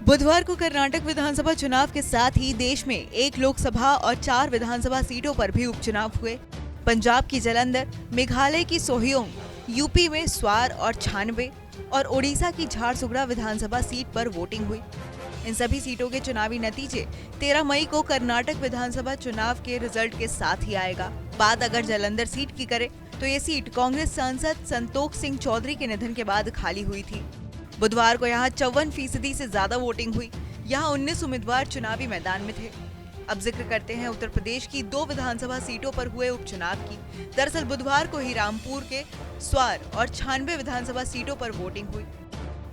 बुधवार को कर्नाटक विधानसभा चुनाव के साथ ही देश में 1 लोकसभा और 4 विधानसभा सीटों पर भी उपचुनाव हुए। पंजाब की जालंधर, मेघालय की सोहियोंग, यूपी में स्वार और 96 और ओडिशा की झारसुगड़ा विधानसभा सीट पर वोटिंग हुई। इन सभी सीटों के चुनावी नतीजे 13 मई को कर्नाटक विधानसभा चुनाव के रिजल्ट के साथ ही आएगा। बात अगर जालंधर सीट की करें तो ये सीट कांग्रेस सांसद संतोख सिंह चौधरी के निधन के बाद खाली हुई थी। बुधवार को यहाँ 54% से ज्यादा वोटिंग हुई। यहाँ 19 उम्मीदवार चुनावी मैदान में थे। अब जिक्र करते हैं उत्तर प्रदेश की 2 विधानसभा सीटों पर हुए उपचुनाव की। दरअसल बुधवार को ही रामपुर के स्वार और 96 विधानसभा सीटों पर वोटिंग हुई।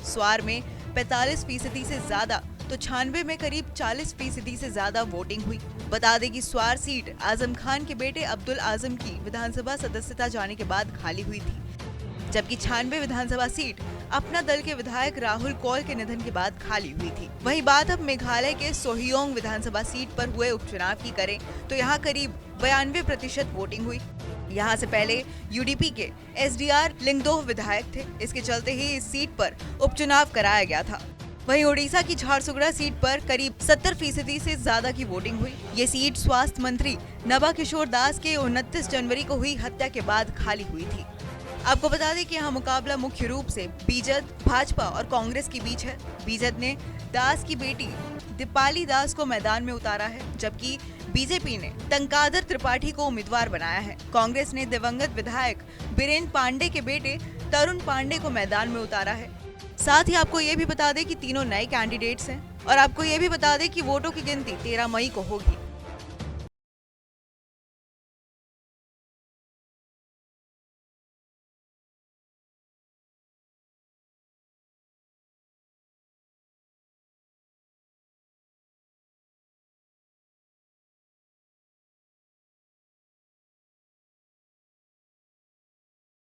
स्वार में 45% से ज्यादा तो 96 में करीब 40% से ज्यादा वोटिंग हुई। बता दें कि स्वार सीट आजम खान के बेटे अब्दुल आजम की विधानसभा सदस्यता जाने के बाद खाली हुई थी, जबकि 96 विधानसभा सीट अपना दल के विधायक राहुल कौल के निधन के बाद खाली हुई थी। वहीं बात अब मेघालय के सोहियोंग विधानसभा सीट पर हुए उपचुनाव की करें तो यहाँ करीब 92% वोटिंग हुई। यहाँ से पहले यूडीपी के एसडीआर लिंगदोह विधायक थे, इसके चलते ही इस सीट पर उपचुनाव कराया गया था। वहीं ओडिशा की झारसुगड़ा सीट पर करीब 70% से ज्यादा की वोटिंग हुई। ये सीट स्वास्थ्य मंत्री नबा किशोर दास के 29 जनवरी को हुई हत्या के बाद खाली हुई थी। आपको बता दें कि यहाँ मुकाबला मुख्य रूप से बीजेद, भाजपा और कांग्रेस के बीच है। बीजेद ने दास की बेटी दीपाली दास को मैदान में उतारा है, जबकि बीजेपी ने टंकादर त्रिपाठी को उम्मीदवार बनाया है। कांग्रेस ने दिवंगत विधायक बीरेन पांडे के बेटे तरुण पांडे को मैदान में उतारा है। साथ ही आपको ये भी बता दें कि तीनों नए कैंडिडेट्स हैं और आपको ये भी बता दें कि वोटों की गिनती 13 मई को होगी।